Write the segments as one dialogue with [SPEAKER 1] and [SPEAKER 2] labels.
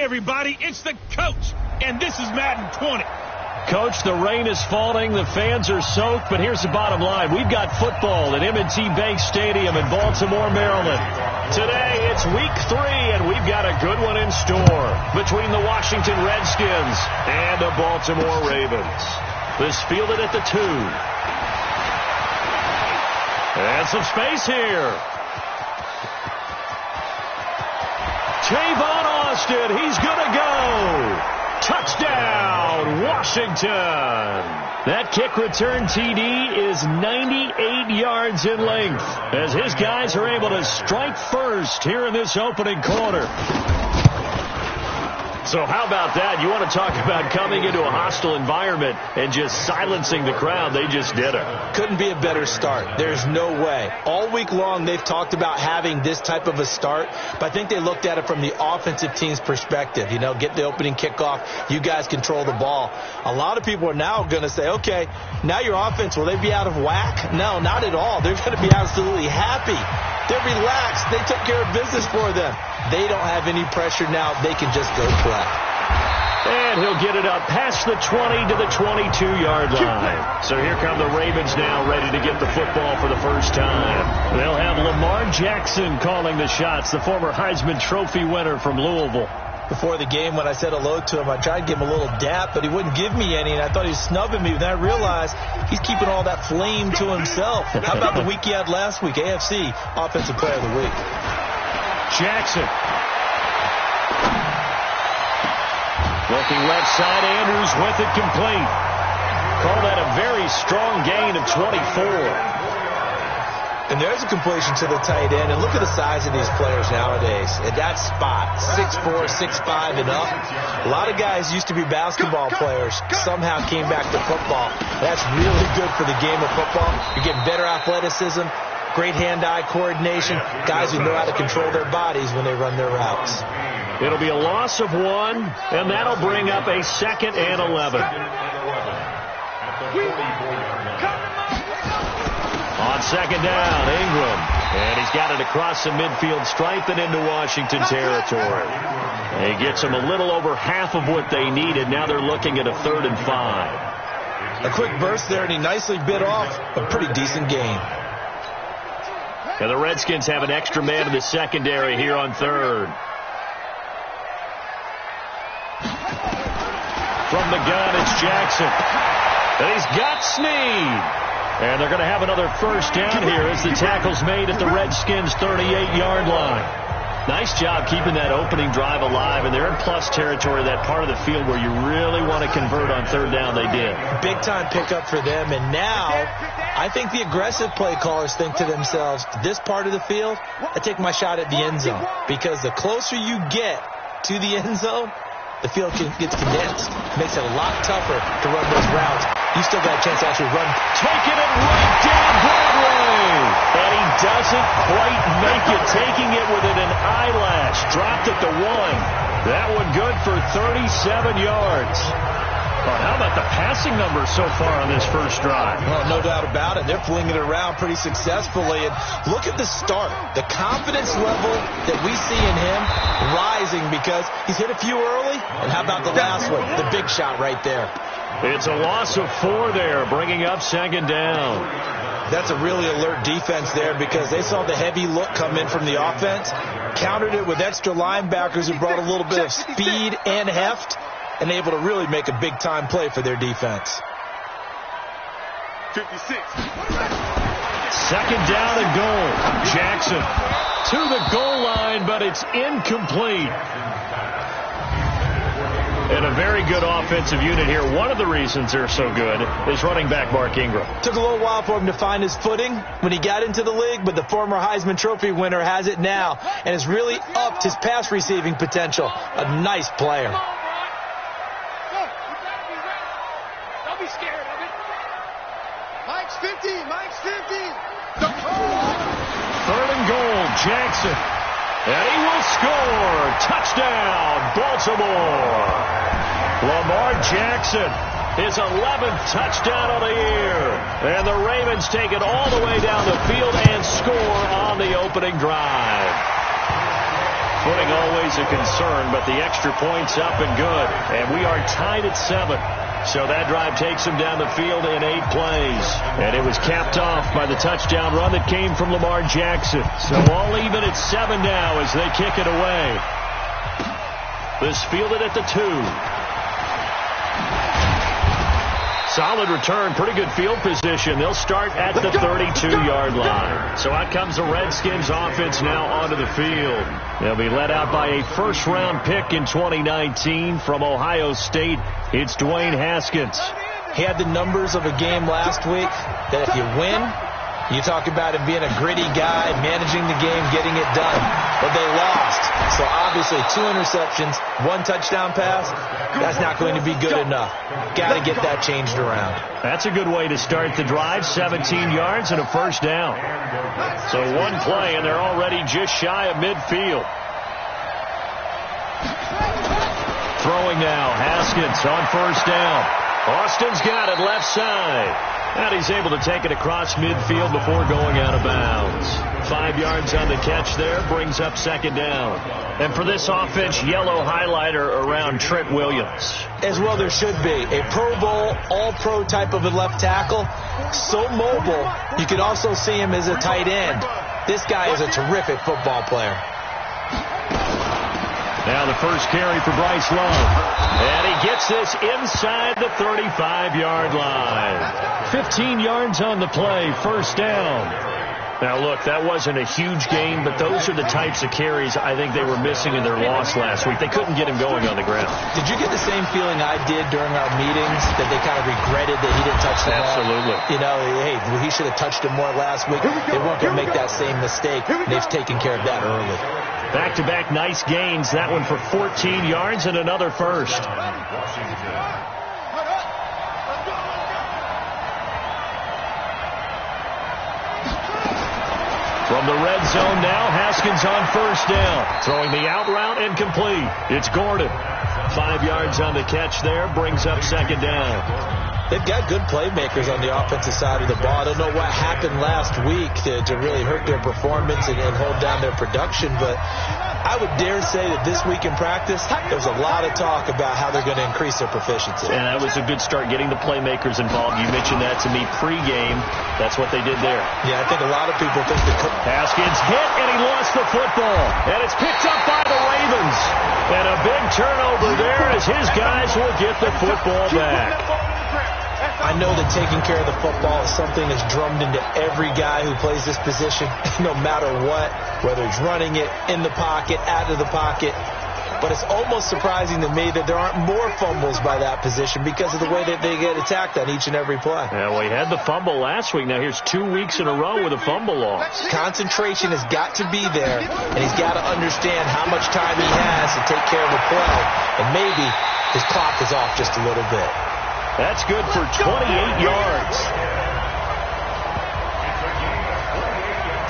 [SPEAKER 1] everybody, it's the coach, and this is Madden 20.
[SPEAKER 2] Coach, the rain is falling, the fans are soaked, but here's the bottom line. We've got football at M&T Bank Stadium in Baltimore, Maryland. Today, it's week 3, and we've got a good one in store between the Washington Redskins and the Baltimore Ravens. This fielded at the 2. And some space here. Tavon Austin, he's going to go. Touchdown, Washington. That kick return TD is 98 yards in length as his guys are able to strike first here in this opening quarter. So how about that? You want to talk about coming into a hostile environment and just silencing the crowd. They just did it.
[SPEAKER 3] Couldn't be a better start. There's no way. All week long they've talked about having this type of a start, but I think they looked at it from the offensive team's perspective. You know, get the opening kickoff. You guys control the ball. A lot of people are now going to say, okay, now your offense, will they be out of whack? No, not at all. They're going to be absolutely happy. They're relaxed. They took care of business for them. They don't have any pressure now. They can just go play.
[SPEAKER 2] And he'll get it up past the 20 to the 22-yard line. So here come the Ravens now, ready to get the football for the first time. They'll have Lamar Jackson calling the shots, the former Heisman Trophy winner from Louisville.
[SPEAKER 3] Before the game, when I said hello to him, I tried to give him a little dap, but he wouldn't give me any, and I thought he was snubbing me. Then I realized he's keeping all that flame to himself. How about the week he had last week? AFC Offensive Player of the Week.
[SPEAKER 2] Jackson. Looking left side, Andrews with it complete. Call that a very strong gain of 24.
[SPEAKER 3] And there's a completion to the tight end. And look at the size of these players nowadays. At that spot, 6'4", 6'5", and up. A lot of guys used to be basketball players, somehow came back to football. That's really good for the game of football. You're getting better athleticism, great hand-eye coordination, guys who know how to control their bodies when they run their routes.
[SPEAKER 2] It'll be a loss of 1, and that'll bring up a 2nd and 11. On 2nd down, Ingram. And he's got it across the midfield stripe and into Washington territory. He gets them a little over half of what they needed. Now they're looking at a 3rd and 5.
[SPEAKER 3] A quick burst there, and he nicely bit off a pretty decent gain.
[SPEAKER 2] And the Redskins have an extra man in the secondary here on 3rd. From the gun, it's Jackson. And he's got Snead. And they're going to have another first down here as the tackle's made at the Redskins' 38-yard line. Nice job keeping that opening drive alive, and they're in plus territory, that part of the field where you really want to convert on 3rd down. They did.
[SPEAKER 3] Big-time pickup for them, and now I think the aggressive play callers think to themselves, this part of the field, I take my shot at the end zone, because the closer you get to the end zone, the field gets condensed. It makes it a lot tougher to run those routes. You still got a chance to actually run.
[SPEAKER 2] Taking it right down Broadway. And he doesn't quite make it. Taking it within an eyelash. Dropped it to 1. That one good for 37 yards. Well, how about the passing numbers so far on this first drive?
[SPEAKER 3] Well, no doubt about it. They're flinging it around pretty successfully. And look at the start. The confidence level that we see in him rising because he's hit a few early. And how about the last one? The big shot right there.
[SPEAKER 2] It's a loss of 4 there, bringing up 2nd down.
[SPEAKER 3] That's a really alert defense there because they saw the heavy look come in from the offense, countered it with extra linebackers who brought a little bit of speed and heft, and able to really make a big-time play for their defense.
[SPEAKER 1] 56.
[SPEAKER 2] 2nd down and goal. Jackson to the goal line, but it's incomplete. And a very good offensive unit here. One of the reasons they're so good is running back Mark Ingram.
[SPEAKER 3] Took a little while for him to find his footing when he got into the league, but the former Heisman Trophy winner has it now and has really upped his pass receiving potential. A nice player.
[SPEAKER 1] Don't be scared of it. Mike's 50. Mike's 50.
[SPEAKER 2] 3rd and goal, Jackson. And he will score. Touchdown, Baltimore. Lamar Jackson, his 11th touchdown of the year. And the Ravens take it all the way down the field and score on the opening drive. footing always a concern, but the extra point's up and good. And we are tied at 7. So that drive takes him down the field in 8 plays. And it was capped off by the touchdown run that came from Lamar Jackson. So all even at 7 now as they kick it away. This fielded at the 2. Solid return, pretty good field position. They'll start at the 32-yard line. So out comes the Redskins offense now onto the field. They'll be led out by a first-round pick in 2019 from Ohio State. It's Dwayne Haskins.
[SPEAKER 3] He had the numbers of a game last week that if you win, you talk about him being a gritty guy, managing the game, getting it done. But they lost. So obviously 2 interceptions, 1 touchdown pass, that's not going to be good enough. Got to get that changed around.
[SPEAKER 2] That's a good way to start the drive. 17 yards and a first down. So 1 play, and they're already just shy of midfield. Throwing now, Haskins on first down. Austin's got it left side. And he's able to take it across midfield before going out of bounds. 5 yards on the catch there, brings up second down. And for this offense, yellow highlighter around Trent Williams.
[SPEAKER 3] As well there should be. A Pro Bowl, all-pro type of a left tackle. So mobile, you could also see him as a tight end. This guy is a terrific football player.
[SPEAKER 2] Now the first carry for Bryce Love. And he gets this inside the 35-yard line. 15 yards on the play, first down. Now, look, that wasn't a huge gain, but those are the types of carries I think they were missing in their loss last week. They couldn't get him going on the ground.
[SPEAKER 3] Did you get the same feeling I did during our meetings, that they kind of regretted that he didn't touch the ball?
[SPEAKER 2] Absolutely.
[SPEAKER 3] You know, hey, he should have touched him more last week. They weren't going to make that same mistake. They've taken care of that early.
[SPEAKER 2] Back-to-back nice gains. That one for 14 yards and another first. From the red zone now, Haskins on first down. Throwing the out route incomplete. It's Gordon. 5 yards on the catch there, brings up second down.
[SPEAKER 3] They've got good playmakers on the offensive side of the ball. I don't know what happened last week to really hurt their performance and hold down their production, but I would dare say that this week in practice, there was a lot of talk about how they're going to increase their proficiency.
[SPEAKER 2] And that was a good start, getting the playmakers involved. You mentioned that to me pregame. That's what they did there.
[SPEAKER 3] Yeah, I think a lot of people think that
[SPEAKER 2] Haskins hit, and he lost the football. And it's picked up by the Ravens. And a big turnover there as his guys will get the football back.
[SPEAKER 3] I know that taking care of the football is something that's drummed into every guy who plays this position, no matter what, whether he's running it, in the pocket, out of the pocket. But it's almost surprising to me that there aren't more fumbles by that position because of the way that they get attacked on each and every play.
[SPEAKER 2] Yeah, well, he had the fumble last week. Now here's 2 weeks in a row with a fumble loss.
[SPEAKER 3] Concentration has got to be there, and he's got to understand how much time he has to take care of a play. And maybe his clock is off just a little bit.
[SPEAKER 2] That's good for 28 yards.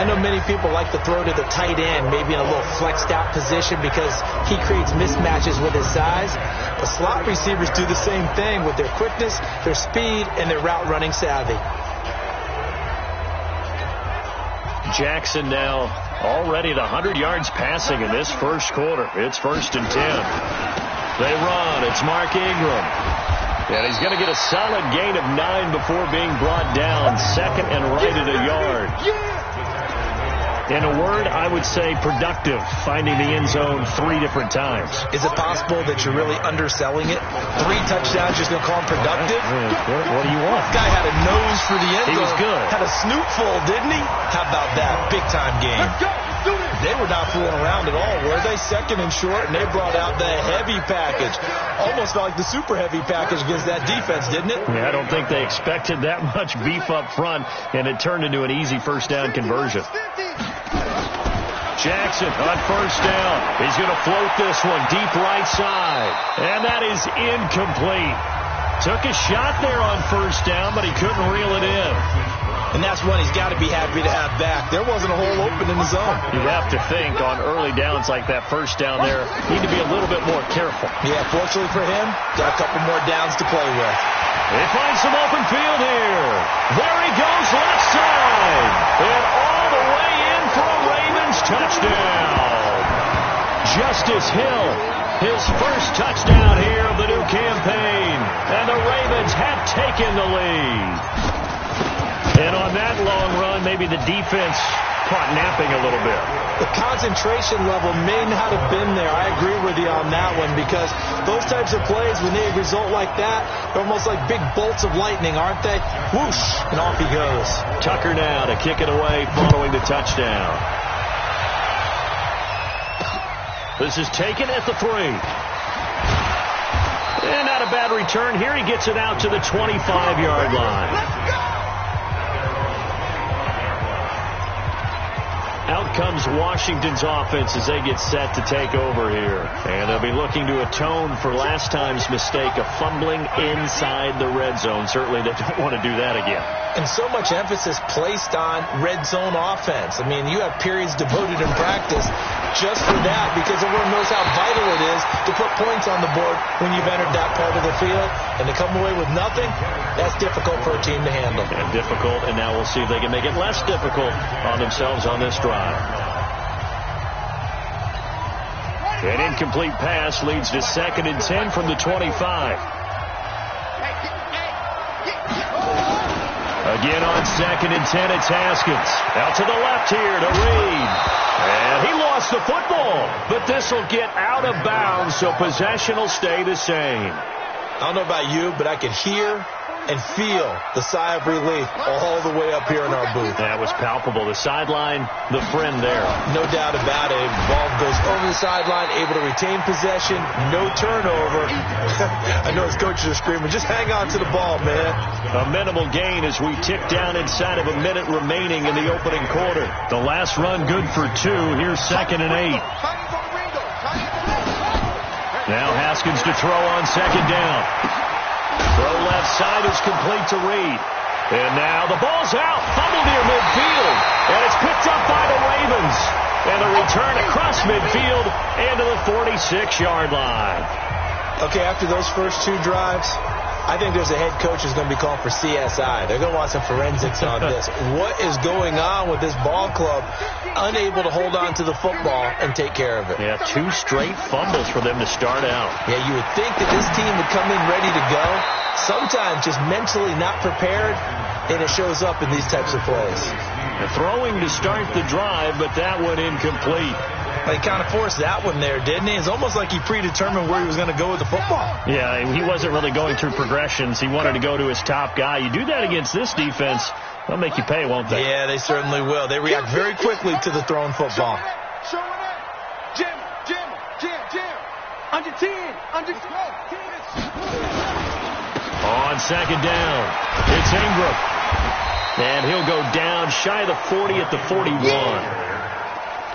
[SPEAKER 3] I know many people like to throw to the tight end, maybe in a little flexed out position because he creates mismatches with his size. The slot receivers do the same thing with their quickness, their speed, and their route running savvy.
[SPEAKER 2] Jackson now already at 100 yards passing in this first quarter. It's 1st and 10. They run. It's Mark Ingram. And he's going to get a solid gain of 9 before being brought down. Second and right at a yard. In a word, I would say productive, finding the end zone 3 different times.
[SPEAKER 3] Is it possible that you're really underselling it? 3 touchdowns, just going to call him productive?
[SPEAKER 2] What do you want?
[SPEAKER 3] This guy had a nose for the end zone.
[SPEAKER 2] He was good.
[SPEAKER 3] Had a snoot full, didn't he? How about that? Big-time game. They were not fooling around at all, were they? Second and short, and they brought out the heavy package. Almost felt like the super heavy package against that defense, didn't it?
[SPEAKER 2] Yeah, I don't think they expected that much beef up front, and it turned into an easy first down conversion. Jackson on first down. He's going to float this one deep right side. And that is incomplete. Took a shot there on first down, but he couldn't reel it in.
[SPEAKER 3] And that's one he's got to be happy to have back. There wasn't a hole open in the zone.
[SPEAKER 2] You have to think on early downs like that first down there, need to be a little bit more careful.
[SPEAKER 3] Yeah, fortunately for him, got a couple more downs to play with.
[SPEAKER 2] They find some open field here. There he goes left side. And all the way in for a Ravens touchdown. Justice Hill, his first touchdown here of the new campaign. And the Ravens have taken the lead. And on that long run, maybe the defense caught napping a little bit.
[SPEAKER 3] The concentration level may not have been there. I agree with you on that one, because those types of plays, when they result like that, they're almost like big bolts of lightning, aren't they? Whoosh, and off he goes.
[SPEAKER 2] Tucker now to kick it away following the touchdown. This is taken at the 3. And not a bad return here. He gets it out to the 25-yard line. Out comes Washington's offense as they get set to take over here. And they'll be looking to atone for last time's mistake of fumbling inside the red zone. Certainly they don't want to do that again.
[SPEAKER 3] And so much emphasis placed on red zone offense. I mean, you have periods devoted in practice just for that, because everyone knows how vital it is to put points on the board when you've entered that part of the field. And to come away with nothing, that's difficult for a team to handle.
[SPEAKER 2] And difficult, and now we'll see if they can make it less difficult on themselves on this drive. An incomplete pass leads to 2nd and 10 from the 25. Again on 2nd and 10, it's Haskins. Out to the left here to Reed. And he lost the football. But this will get out of bounds, so possession will stay the same.
[SPEAKER 3] I don't know about you, but I could hear and feel the sigh of relief all the way up here in our booth.
[SPEAKER 2] That was palpable. The sideline, the friend there.
[SPEAKER 3] No doubt about it. Ball goes over the sideline, able to retain possession, no turnover. I know his coaches are screaming, just hang on to the ball, man.
[SPEAKER 2] A minimal gain as we tick down inside of a minute remaining in the opening quarter. The last run good for 2. Here's 2nd and 8. Now Haskins to throw on 2nd down. Throw left side is complete to Reed. And now the ball's out. Fumble near midfield. And it's picked up by the Ravens. And a return across midfield and to the 46-yard line.
[SPEAKER 3] Okay, after those first 2 drives, I think there's a head coach who's going to be calling for CSI. They're going to want some forensics on this. What is going on with this ball club? Unable to hold on to the football and take care of it.
[SPEAKER 2] Yeah, 2 straight fumbles for them to start out.
[SPEAKER 3] Yeah, you would think that this team would come in ready to go. Sometimes just mentally not prepared, and it shows up in these types of plays.
[SPEAKER 2] The throwing to start the drive, but that one incomplete.
[SPEAKER 3] He kind of forced that one there, didn't he? It's almost like he predetermined where he was going to go with the football.
[SPEAKER 2] Yeah, he wasn't really going through progressions. He wanted to go to his top guy. You do that against this defense, they'll make you pay, won't they?
[SPEAKER 3] Yeah, they certainly will. They react very quickly to the thrown football.
[SPEAKER 1] Jim. Under 10.
[SPEAKER 2] On 2nd down, it's Ingram. And he'll go down shy of the 40 at the 41.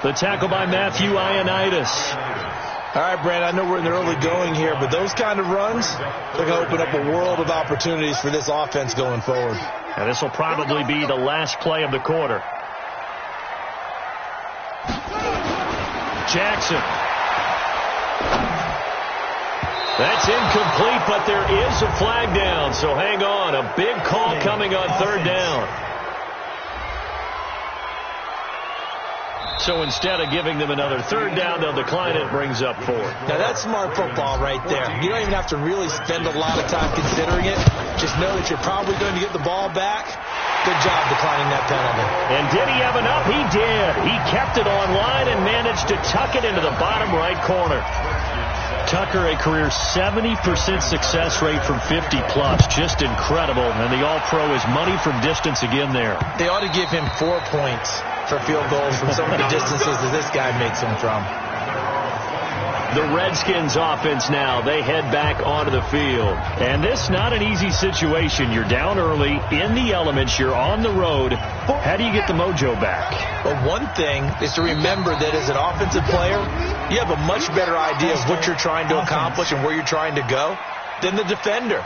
[SPEAKER 2] The tackle by Matthew Ioannidis.
[SPEAKER 3] All right, Brand, I know we're in the early going here, but those kind of runs, they're going to open up a world of opportunities for this offense going forward.
[SPEAKER 2] And this will probably be the last play of the quarter. Jackson. That's incomplete, but there is a flag down, so hang on. A big call coming on 3rd down. So instead of giving them another 3rd down, they'll decline it. Brings up 4.
[SPEAKER 3] Now, that's smart football right there. You don't even have to really spend a lot of time considering it. Just know that you're probably going to get the ball back. Good job declining that penalty.
[SPEAKER 2] And did he have enough? He did. He kept it on line and managed to tuck it into the bottom right corner. Tucker, a career 70% success rate from 50-plus. Just incredible. And the All-Pro is money from distance again there.
[SPEAKER 3] They ought to give him 4 points for field goals from some of the distances that this guy makes them from.
[SPEAKER 2] The Redskins offense now, they head back onto the field. And this not an easy situation. You're down early, in the elements, you're on the road. How do you get the mojo back?
[SPEAKER 3] Well, one thing is to remember that as an offensive player, you have a much better idea of what you're trying to accomplish and where you're trying to go than the defender.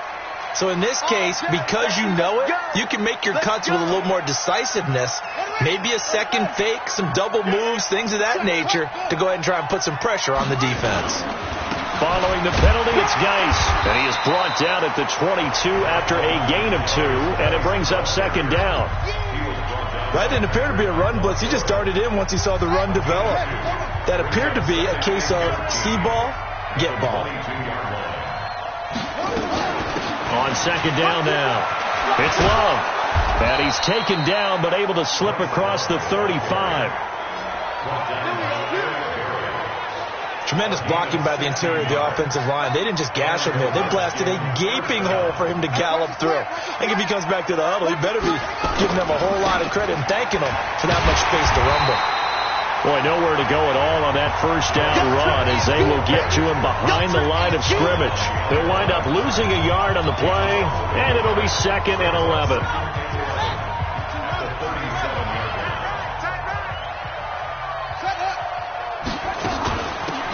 [SPEAKER 3] So in this case, because you know it, you can make your cuts with a little more decisiveness. Maybe a second fake, some double moves, things of that nature to go ahead and try and put some pressure on the defense.
[SPEAKER 2] Following the penalty, it's Geis. And he is brought down at the 22 after a gain of 2. And it brings up 2nd down.
[SPEAKER 3] That didn't appear to be a run blitz. He just darted in once he saw the run develop. That appeared to be a case of see ball, get ball.
[SPEAKER 2] On second down now, it's Love. And he's taken down but able to slip across the 35.
[SPEAKER 3] Tremendous blocking by the interior of the offensive line. They didn't just gash him there. They blasted a gaping hole for him to gallop through. I think if he comes back to the huddle, he better be giving them a whole lot of credit and thanking them for that much space to rumble.
[SPEAKER 2] Boy, nowhere to go at all on that first down run as they will get to him behind the line of scrimmage. They'll wind up losing a yard on the play, and it'll be 2nd and 11.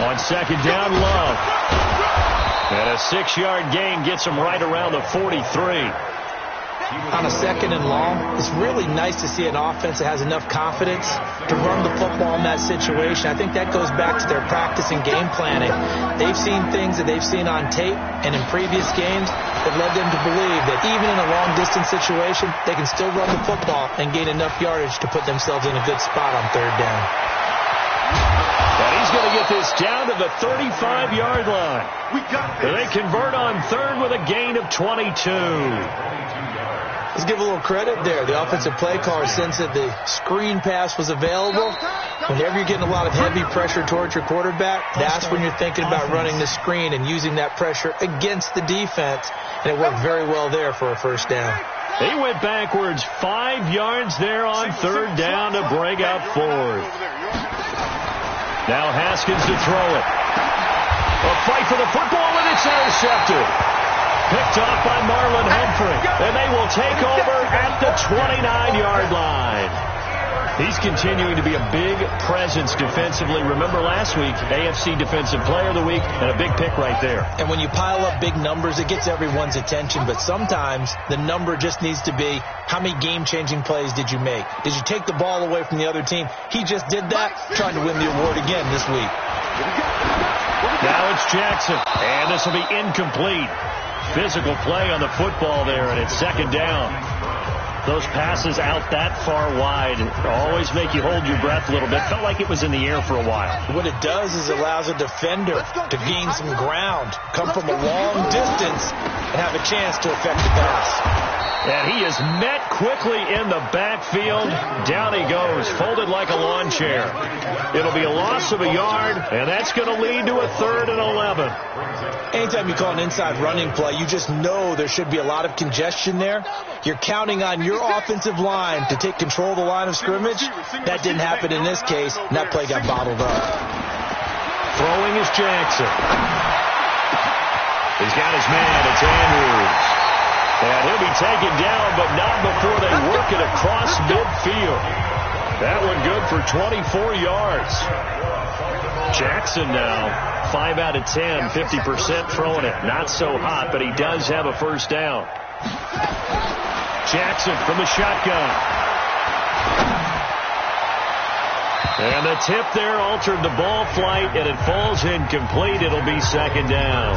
[SPEAKER 2] On second down, Love. And a 6-yard gain gets him right around the 43.
[SPEAKER 3] On a 2nd and long, it's really nice to see an offense that has enough confidence to run the football in that situation. I think that goes back to their practice and game planning. They've seen things that they've seen on tape and in previous games that led them to believe that even in a long-distance situation, they can still run the football and gain enough yardage to put themselves in a good spot on 3rd down.
[SPEAKER 2] And he's going to get this down to the 35-yard line. They convert on 3rd with a gain of 22.
[SPEAKER 3] Let's give a little credit there. The offensive play caller sensed that the screen pass was available. Whenever you're getting a lot of heavy pressure towards your quarterback, that's when you're thinking about running the screen and using that pressure against the defense. And it worked very well there for a first down.
[SPEAKER 2] He went backwards 5 yards there on 3rd down to bring up 4th. Now Haskins to throw it. A fight for the football, and it's intercepted. Picked off by Marlon Humphrey, and they will take over at the 29-yard line. He's continuing to be a big presence defensively. Remember last week, AFC Defensive Player of the Week, and a big pick right there.
[SPEAKER 3] And when you pile up big numbers, it gets everyone's attention. But sometimes the number just needs to be, how many game-changing plays did you make? Did you take the ball away from the other team? He just did that, trying to win the award again this week.
[SPEAKER 2] Now it's Jackson, and this will be incomplete. Physical play on the football there, and it's 2nd down. Those passes out that far wide always make you hold your breath a little bit. Felt like it was in the air for a while.
[SPEAKER 3] What it does is allows a defender to gain some ground, come from a long distance, and have a chance to affect the pass.
[SPEAKER 2] And he is met quickly in the backfield. Down he goes, folded like a lawn chair. It'll be a loss of a yard, and that's going to lead to a 3rd and 11.
[SPEAKER 3] Anytime you call an inside running play, you just know there should be a lot of congestion there. You're counting on your offensive line to take control of the line of scrimmage. That didn't happen in this case, and that play got bottled up.
[SPEAKER 2] Throwing is Jackson. He's got his man. It's Andrews. And he'll be taken down, but not before they work it across midfield. That one good for 24 yards. Jackson now, 5 out of 10, 50% throwing it. Not so hot, but he does have a first down. Jackson from the shotgun. And the tip there altered the ball flight, and it falls incomplete. It'll be 2nd down.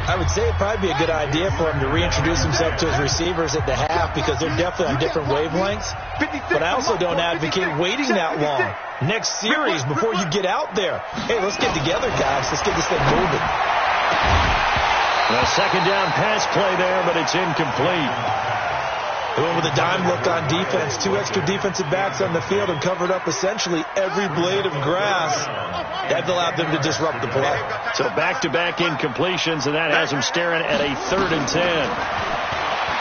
[SPEAKER 3] I would say it'd probably be a good idea for him to reintroduce himself to his receivers at the half because they're definitely on different wavelengths. But I also don't advocate waiting that long. Next series, before you get out there, hey, let's get together, guys. Let's get this thing moving.
[SPEAKER 2] A 2nd down pass play there, but it's incomplete.
[SPEAKER 3] They went with a dime look on defense. 2 extra defensive backs on the field and covered up essentially every blade of grass. That allowed them to disrupt the play.
[SPEAKER 2] So back-to-back incompletions, and that has them staring at a 3rd and 10.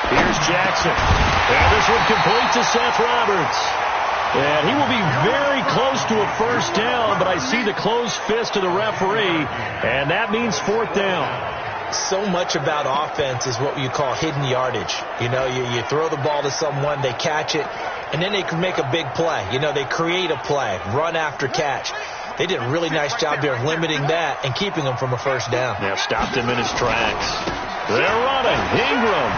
[SPEAKER 2] Here's Jackson. And this one complete to Seth Roberts. And he will be very close to a first down, but I see the closed fist of the referee, and that means 4th down.
[SPEAKER 3] So much about offense is what you call hidden yardage. You know, you throw the ball to someone, they catch it, and then they can make a big play. You know, they create a play, run after catch. They did a really nice job there of limiting that and keeping them from a first down.
[SPEAKER 2] Yeah, stopped him in his tracks. They're running. Ingram.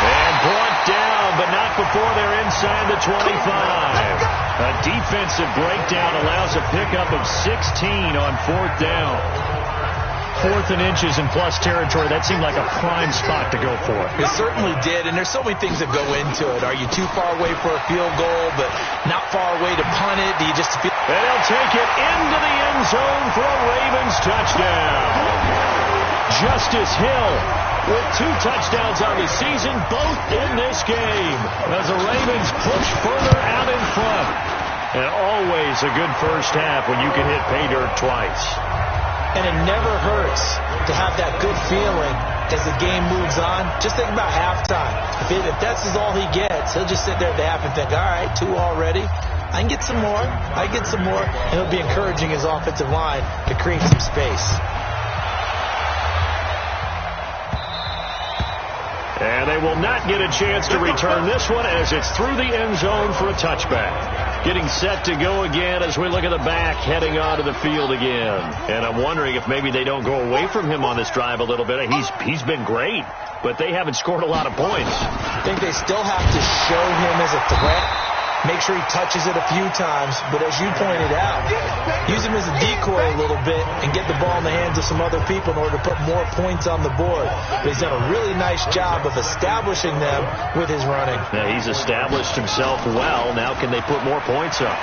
[SPEAKER 2] And brought down, but not before they're inside the 25. A defensive breakdown allows a pickup of 16 on 4th down. 4th and inches in plus territory. That seemed like a prime spot to go for.
[SPEAKER 3] It certainly did, and there's so many things that go into it. Are you too far away for a field goal, but not far away to punt it? Do you just feel...
[SPEAKER 2] And he'll take it into the end zone for a Ravens touchdown. Justice Hill with 2 touchdowns on the season, both in this game, as the Ravens push further out in front. And always a good first half when you can hit pay dirt twice.
[SPEAKER 3] And it never hurts to have that good feeling as the game moves on. Just think about halftime. If that's all he gets, he'll just sit there at the half and think, all right, 2 already. I can get some more. And he'll be encouraging his offensive line to create some space.
[SPEAKER 2] And they will not get a chance to return this one as it's through the end zone for a touchback. Getting set to go again as we look at the back heading onto the field again. And I'm wondering if maybe they don't go away from him on this drive a little bit. He's been great, but they haven't scored a lot of points.
[SPEAKER 3] I think they still have to show him as a threat. Make sure he touches it a few times. But as you pointed out, use him as a decoy a little bit and get the ball in the hands of some other people in order to put more points on the board. But he's done a really nice job of establishing them with his running.
[SPEAKER 2] Now, he's established himself well. Now can they put more points up?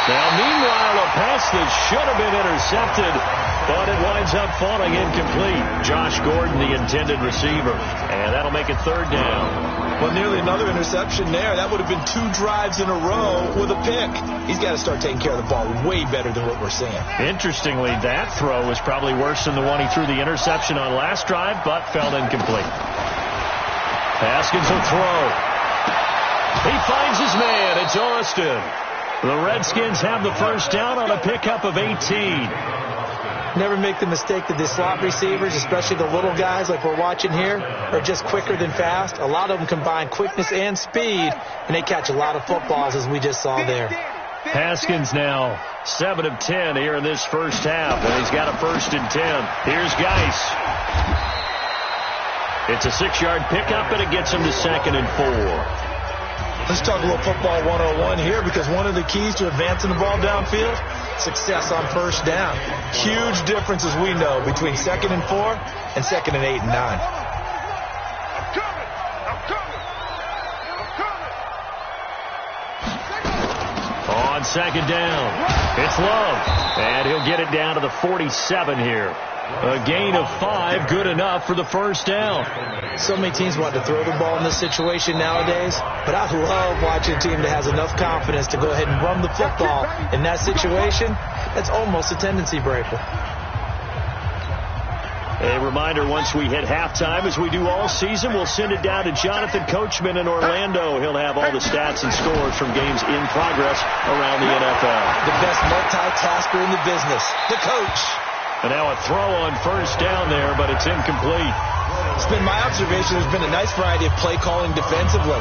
[SPEAKER 2] Now, meanwhile, a pass that should have been intercepted, but it winds up falling incomplete. Josh Gordon, the intended receiver, and that'll make it 3rd down.
[SPEAKER 3] Well, nearly another interception there. That would have been 2 drives in a row with a pick. He's got to start taking care of the ball way better than what we're seeing.
[SPEAKER 2] Interestingly, that throw was probably worse than the one he threw the interception on last drive, but fell incomplete. Haskins will throw. He finds his man. It's Austin. The Redskins have the first down on a pickup of 18.
[SPEAKER 3] Never make the mistake that the slot receivers, especially the little guys like we're watching here, are just quicker than fast. A lot of them combine quickness and speed, and they catch a lot of footballs, as we just saw there.
[SPEAKER 2] Haskins now 7 of 10 here in this first half, and he's got a 1st and 10. Here's Geis. It's a 6-yard pickup, and it gets him to 2nd and 4.
[SPEAKER 3] Let's talk a little football 101 here, because one of the keys to advancing the ball downfield, success on first down. Huge difference, as we know, between 2nd and 4 and 2nd and 8 and 9.
[SPEAKER 2] On 2nd down, it's Love, and he'll get it down to the 47 here. A gain of 5, good enough for the first down.
[SPEAKER 3] So many teams want to throw the ball in this situation nowadays, but I love watching a team that has enough confidence to go ahead and run the football in that situation. That's almost a tendency breaker.
[SPEAKER 2] A reminder, once we hit halftime, as we do all season, we'll send it down to Jonathan Coachman in Orlando. He'll have all the stats and scores from games in progress around the NFL.
[SPEAKER 3] The best multitasker in the business, the coach.
[SPEAKER 2] And now a throw on first down there, but it's incomplete.
[SPEAKER 3] It's been my observation there's been a nice variety of play calling defensively.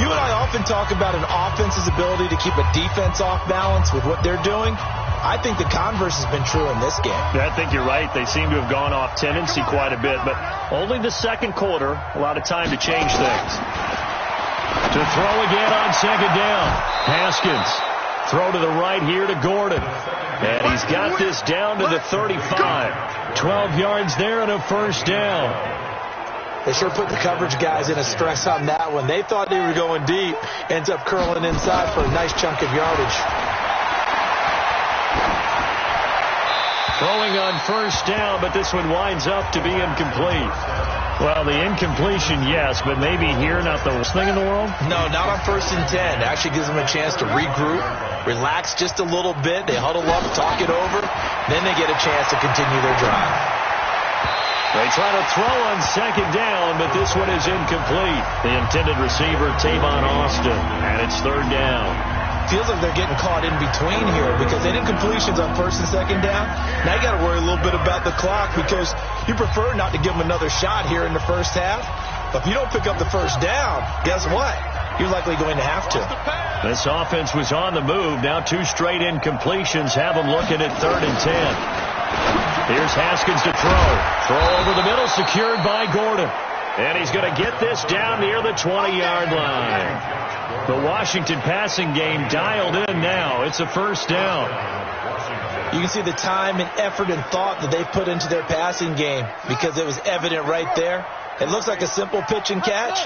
[SPEAKER 3] You and I often talk about an offense's ability to keep a defense off balance with what they're doing. I think the converse has been true in this game.
[SPEAKER 2] I think you're right. They seem to have gone off tendency quite a bit, but only the 2nd quarter, a lot of time to change things. To throw again on 2nd down. Haskins. Throw to the right here to Gordon. And he's got this down to the 35. 12 yards there and a first down.
[SPEAKER 3] They sure put the coverage guys in a stress on that one. They thought they were going deep. Ends up curling inside for a nice chunk of yardage.
[SPEAKER 2] Throwing on first down, but this one winds up to be incomplete. Well, the incompletion, yes, but maybe here not the worst thing in the world?
[SPEAKER 3] No, not on 1st and 10. It actually gives them a chance to regroup, relax just a little bit. They huddle up, talk it over. Then they get a chance to continue their drive.
[SPEAKER 2] They try to throw on 2nd down, but this one is incomplete. The intended receiver, Tavon Austin, and it's 3rd down.
[SPEAKER 3] Feels like they're getting caught in between here because they did completions on 1st and 2nd down. Now you got to worry a little bit about the clock because you prefer not to give them another shot here in the first half. But if you don't pick up the first down, guess what? You're likely going to have to.
[SPEAKER 2] This offense was on the move. Now 2 straight incompletions have them looking at 3rd and 10. Here's Haskins to throw. Throw over the middle, secured by Gordon. And he's going to get this down near the 20-yard line. The Washington passing game dialed in now. It's a first down.
[SPEAKER 3] You can see the time and effort and thought that they put into their passing game because it was evident right there. It looks like a simple pitch and catch,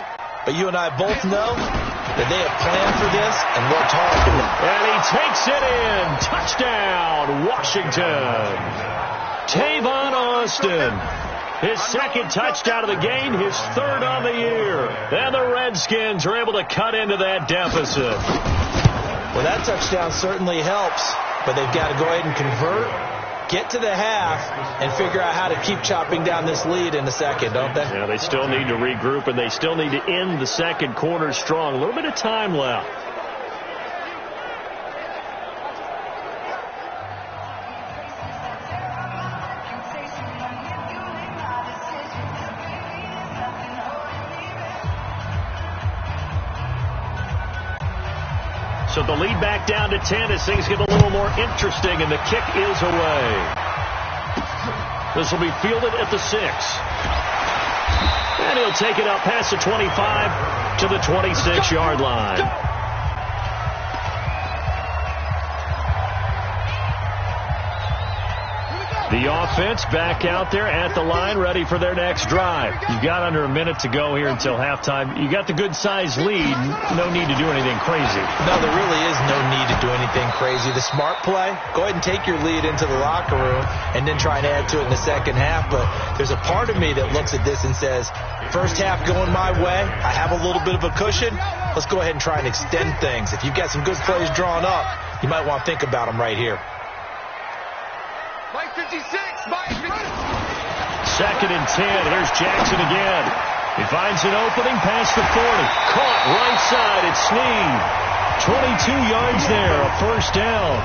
[SPEAKER 3] but you and I both know that they have planned for this and worked hard for it.
[SPEAKER 2] And he takes it in. Touchdown, Washington. Tavon Austin. His second touchdown of the game, his third on the year. And the Redskins are able to cut into that deficit.
[SPEAKER 3] Well, that touchdown certainly helps, but they've got to go ahead and convert, get to the half, and figure out how to keep chopping down this lead in the second, don't they?
[SPEAKER 2] Yeah, they still need to regroup, and they still need to end the second quarter strong. A little bit of time left. So the lead back down to 10 as things get a little more interesting, and the kick is away. This will be fielded at the 6. And he'll take it up past the 25 to the 26-yard line. The offense back out there at the line, ready for their next drive. You've got under a minute to go here until halftime. You got the good-sized lead. No need to do anything crazy.
[SPEAKER 3] No, there really is no need to do anything crazy. The smart play, go ahead and take your lead into the locker room and then try and add to it in the second half. But there's a part of me that looks at this and says, first half going my way, I have a little bit of a cushion. Let's go ahead and try and extend things. If you've got some good plays drawn up, you might want to think about them right here.
[SPEAKER 1] Mike 56, Mike 56.
[SPEAKER 2] Second and 10. Here's Jackson again. He finds an opening past the 40. Caught right side. It's Snead. 22 yards there. A first down.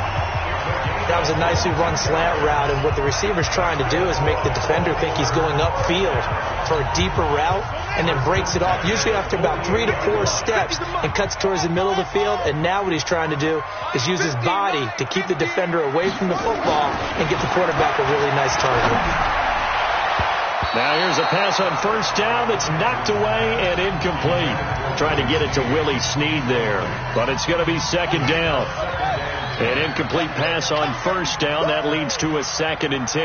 [SPEAKER 3] That was a nicely run slant route, and what the receiver's trying to do is make the defender think he's going upfield for a deeper route and then breaks it off, usually after about 3 to 4 steps, and cuts towards the middle of the field. And now what he's trying to do is use his body to keep the defender away from the football and get the quarterback a really nice target.
[SPEAKER 2] Now here's a pass on first down that's knocked away and incomplete. Trying to get it to Willie Snead there, but it's going to be second down. An incomplete pass on first down. That leads to a second and 10.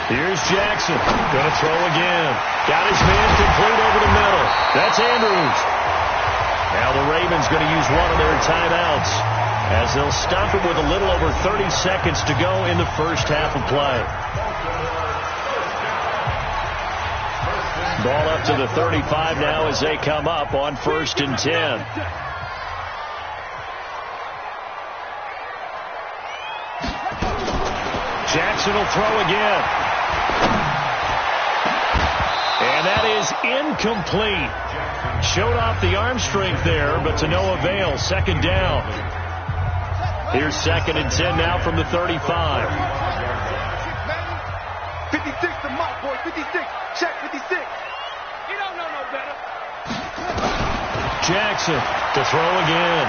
[SPEAKER 2] Here's Jackson. Going to throw again. Got his man complete over the middle. That's Andrews. Now the Ravens going to use one of their timeouts as they'll stop it with a little over 30 seconds to go in the first half of play. Ball up to the 35 now as they come up on first and 10. Jackson will throw again. And that is incomplete. Showed off the arm strength there, but to no avail. Second down. Here's second and 10 now from the 35.
[SPEAKER 1] 56 to Mike, boy. 56. Check 56. You don't know no better.
[SPEAKER 2] Jackson to throw again.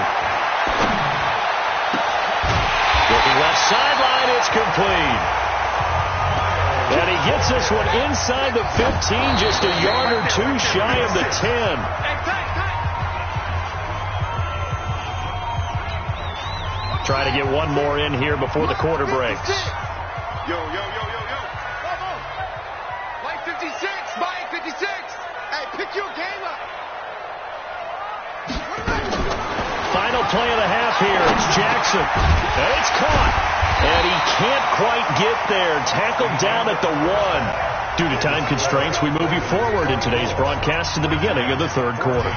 [SPEAKER 2] Looking left sideline, it's complete. And he gets this one inside the 15, just a yard or two shy of the 10. Trying to get one more in here before the quarter breaks.
[SPEAKER 1] Yo. Mike 56, Mike 56. Hey, pick your game up.
[SPEAKER 2] Final play of the half here. It's Jackson. And it's caught. And he can't quite get there. Tackled down at the 1. Due to time constraints, we move you forward in today's broadcast to the beginning of the third quarter.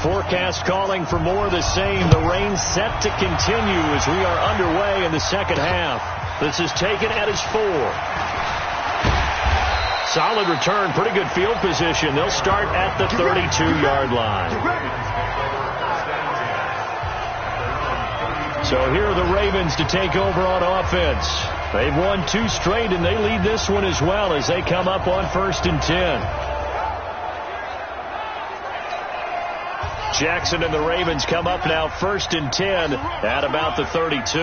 [SPEAKER 2] Forecast calling for more of the same. The rain set to continue as we are underway in the second half. This is taken at his 4. Solid return, pretty good field position. They'll start at the 32-yard line. So here are the Ravens to take over on offense. They've won 2 straight, and they lead this one as well as they come up on first and 10. Jackson and the Ravens come up now first and 10 at about the 32.
[SPEAKER 1] 56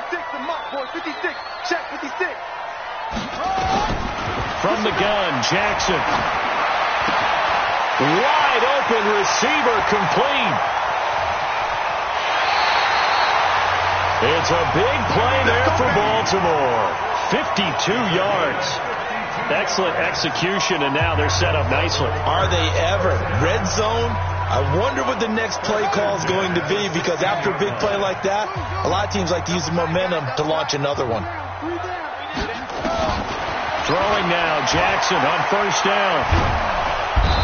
[SPEAKER 1] to Mike, boy. 56. Check 56.
[SPEAKER 2] From the gun, Jackson. Wide open receiver complete. It's a big play there for Baltimore. 52 yards. Excellent execution, and now they're set up nicely.
[SPEAKER 3] Are they ever? Red zone? I wonder what the next play call is going to be, because after a big play like that, a lot of teams like to use the momentum to launch another one.
[SPEAKER 2] Throwing now, Jackson on first down.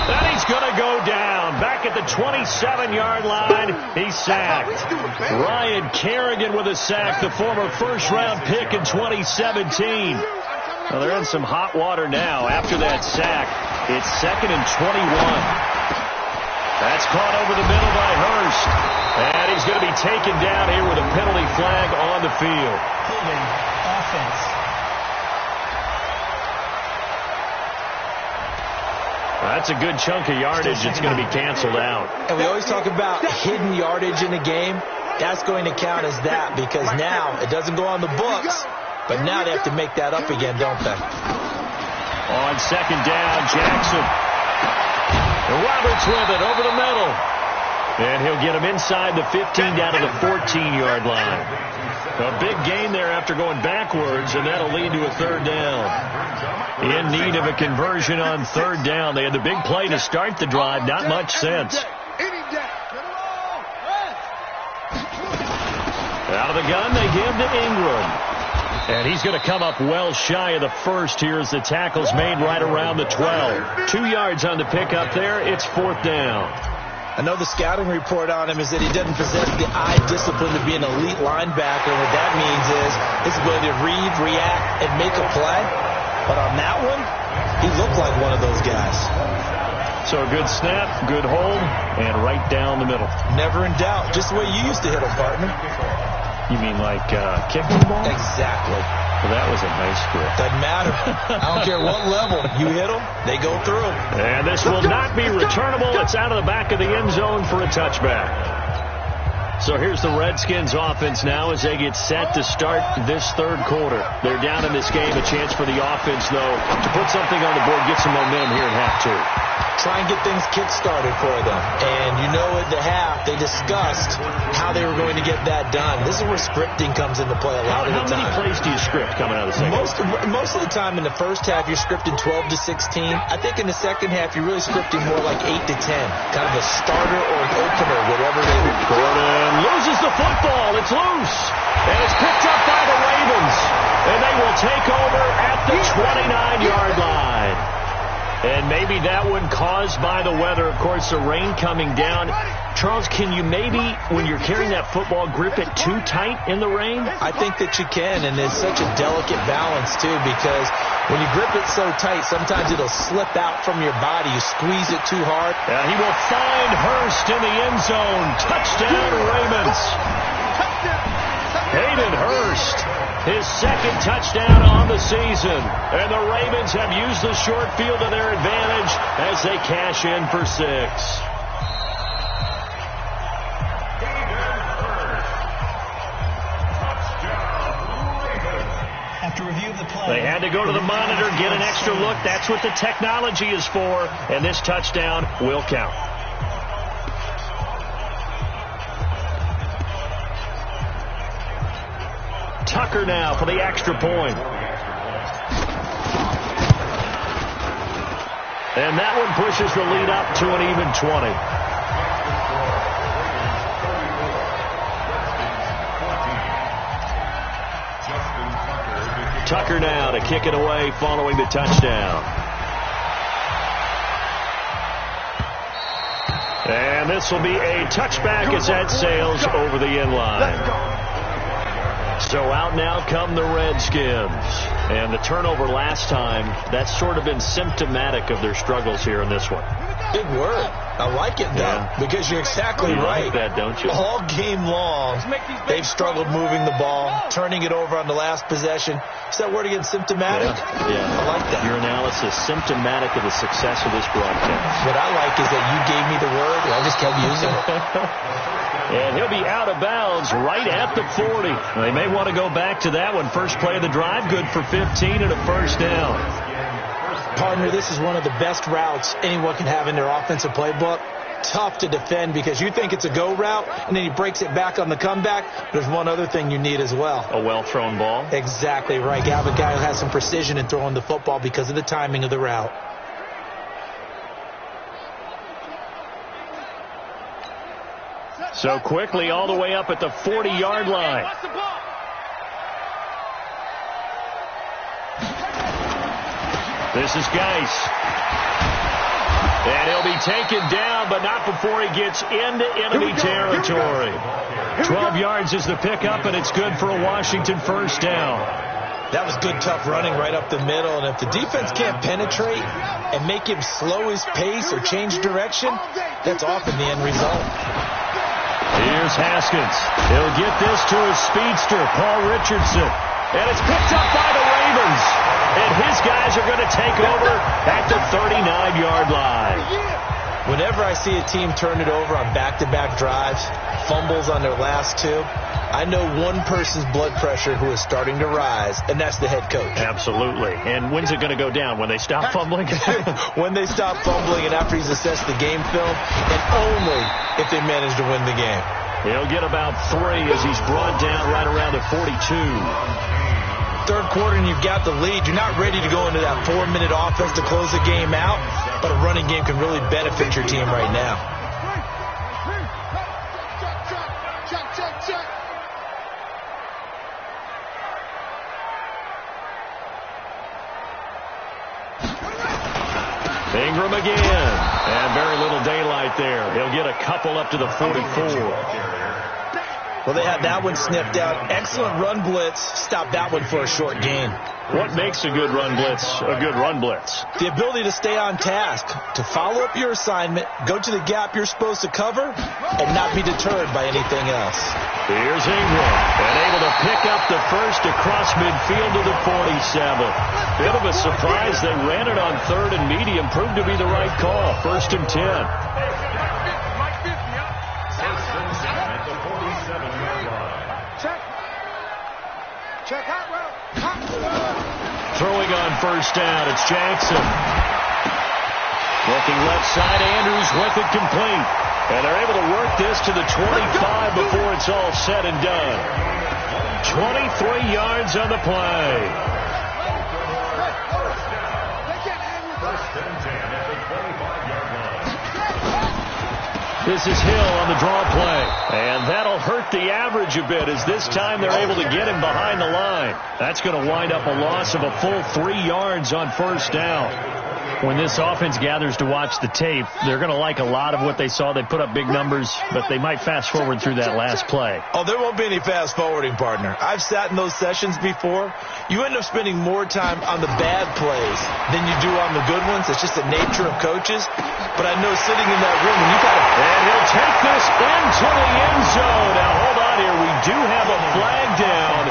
[SPEAKER 2] And he's going to go down. Back at the 27-yard line, he's sacked. Ryan Kerrigan with a sack, the former first-round pick in 2017. Well, they're in some hot water now after that sack. It's 2nd and 21. That's caught over the middle by Hurst. And he's going to be taken down here with a penalty flag on the field.
[SPEAKER 3] Holding offense.
[SPEAKER 2] That's a good chunk of yardage. It's going to be canceled out.
[SPEAKER 3] And we always talk about hidden yardage in a game. That's going to count as that, because now it doesn't go on the books, but now they have to make that up again, don't they?
[SPEAKER 2] On second down, Jackson. And Roberts with it over the middle. And he'll get him inside the 15 down to the 14-yard line. A big gain there after going backwards, and that'll lead to a third down. In need of a conversion on third down. They had the big play to start the drive. Not much sense. Out of the gun, they give to Ingram. And he's going to come up well shy of the first here as the tackle's made right around the 12. 2 yards on the pickup there. It's fourth down.
[SPEAKER 3] I know the scouting report on him is that he doesn't possess the eye discipline to be an elite linebacker. And what that means is his ability to read, react, and make a play. But on that one, he looked like one of those guys.
[SPEAKER 2] So a good snap, good hold, and right down the middle.
[SPEAKER 3] Never in doubt. Just the way you used to hit them, partner.
[SPEAKER 2] You mean like kicking the ball?
[SPEAKER 3] Exactly.
[SPEAKER 2] Well, that was a nice grip.
[SPEAKER 3] Doesn't matter. I don't care what level. You hit them, they go through.
[SPEAKER 2] And this will not be returnable. It's out of the back of the end zone for a touchback. So here's the Redskins offense now as they get set to start this third quarter. They're down in this game. A chance for the offense, though, to put something on the board, get some momentum here in half two.
[SPEAKER 3] Try and get things kick-started for them. And you know at the half, they discussed how they were going to get that done. This is where scripting comes into play a lot of the time.
[SPEAKER 2] How many plays do you script coming out of the second?
[SPEAKER 3] Most of the time in the first half, you're scripting 12 to 16. I think in the second half, you're really scripting more like 8 to 10. Kind of a starter or an opener, whatever they would call it.
[SPEAKER 2] Gordon loses the football. It's loose. And it's picked up by the Ravens. And they will take over at the 29-yard line. And maybe that one caused by the weather. Of course, the rain coming down. Charles, can you maybe, when you're carrying that football, grip it too tight in the rain?
[SPEAKER 3] I think that you can, and it's such a delicate balance, too, because when you grip it so tight, sometimes it'll slip out from your body. You squeeze it too hard.
[SPEAKER 2] And he will find Hurst in the end zone. Touchdown, Ravens. Hayden Hurst, his second touchdown on the season. And the Ravens have used the short field to their advantage as they cash in for 6.
[SPEAKER 4] After review of the play,
[SPEAKER 2] they had to go to the monitor, get an extra look. That's what the technology is for. And this touchdown will count. Tucker now for the extra point. And that one pushes the lead up to an even 20. Tucker now to kick it away following the touchdown. And this will be a touchback as that sails over the end line. So out now come the Redskins. And the turnover last time, that's sort of been symptomatic of their struggles here in this one.
[SPEAKER 3] Big word. I like it, though, because you're exactly right.
[SPEAKER 2] You like that, don't you?
[SPEAKER 3] All game long, they've struggled moving the ball, turning it over on the last possession. Is that word again, symptomatic?
[SPEAKER 2] Yeah.
[SPEAKER 3] I like that.
[SPEAKER 2] Your analysis, symptomatic of the success of this broadcast.
[SPEAKER 3] What I like is that you gave me the word, and I just kept using it.
[SPEAKER 2] And he'll be out of bounds right at the 40. They may want to go back to that one. First play of the drive, good for 15 and a first down.
[SPEAKER 3] Partner, this is one of the best routes anyone can have in their offensive playbook. Tough to defend because you think it's a go route, and then he breaks it back on the comeback. There's one other thing you need as well.
[SPEAKER 2] A well-thrown ball?
[SPEAKER 3] Exactly right. You have a guy who has some precision in throwing the football because of the timing of the route.
[SPEAKER 2] So quickly all the way up at the 40-yard line. This is Geis. And he'll be taken down, but not before he gets into enemy territory. 12 yards is the pickup, and it's good for a Washington first down.
[SPEAKER 3] That was good, tough running right up the middle. And if the defense can't penetrate and make him slow his pace or change direction, that's often the end result.
[SPEAKER 2] Here's Haskins. He'll get this to his speedster, Paul Richardson. And it's picked up by the Ravens. And his guys are going to take over at the 39-yard line.
[SPEAKER 3] Whenever I see a team turn it over on back-to-back drives, fumbles on their last two, I know one person's blood pressure who is starting to rise, and that's the head coach.
[SPEAKER 2] Absolutely. And when's it going to go down? When they stop fumbling?
[SPEAKER 3] When they stop fumbling and after he's assessed the game film, and only if they manage to win the game.
[SPEAKER 2] He'll get about 3 as he's brought down right around the 42.
[SPEAKER 3] Third quarter and you've got the lead. You're not ready to go into that 4-minute offense to close the game out, but a running game can really benefit your team right now.
[SPEAKER 2] Ingram again, and very little daylight there. He'll get a couple up to the 44.
[SPEAKER 3] Well, they had that one sniffed out. Excellent run blitz. Stop that one for a short gain.
[SPEAKER 2] What makes a good run blitz a good run blitz?
[SPEAKER 3] The ability to stay on task, to follow up your assignment, go to the gap you're supposed to cover, and not be deterred by anything else.
[SPEAKER 2] Here's Ingram, and able to pick up the first across midfield to the 47. Bit of a surprise. They ran it on third and medium. Proved to be the right call. 1st and 10. Throwing on first down, it's Jackson. Looking left side, Andrews with it complete. And they're able to work this to the 25 before it's all said and done. 23 yards on the play. This is Hill on the draw play. And that'll hurt the average a bit as this time they're able to get him behind the line. That's going to wind up a loss of a full 3 yards on first down. When this offense gathers to watch the tape, they're going to like a lot of what they saw. They put up big numbers, but they might fast forward through that last play.
[SPEAKER 3] Oh, there won't be any fast forwarding, partner. I've sat in those sessions before. You end up spending more time on the bad plays than you do on the good ones. It's just the nature of coaches. But I know sitting in that room, when you got to...
[SPEAKER 2] And he'll take this into the end zone. Now, hold on here. We do have a flag down.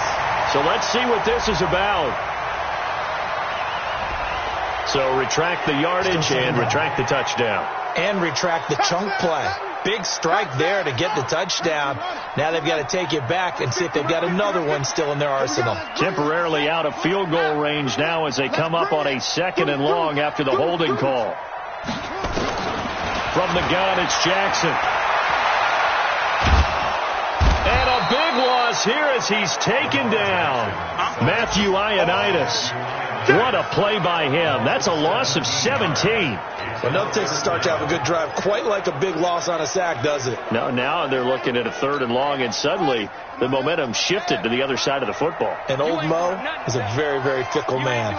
[SPEAKER 2] So let's see what this is about. So retract the yardage and retract the touchdown.
[SPEAKER 3] And retract the chunk play. Big strike there to get the touchdown. Now they've got to take it back and see if they've got another one still in their arsenal.
[SPEAKER 2] Temporarily out of field goal range now as they come up on a 2nd and long after the holding call. From the gun, it's Jackson. And a big loss here as he's taken down. Matthew Ioannidis. What a play by him. That's a loss of 17.
[SPEAKER 3] Well, nothing takes a start to have a good drive quite like a big loss on a sack, does it?
[SPEAKER 2] No, now they're looking at a 3rd and long, and suddenly the momentum shifted to the other side of the football.
[SPEAKER 3] And old Mo is a very, very fickle man.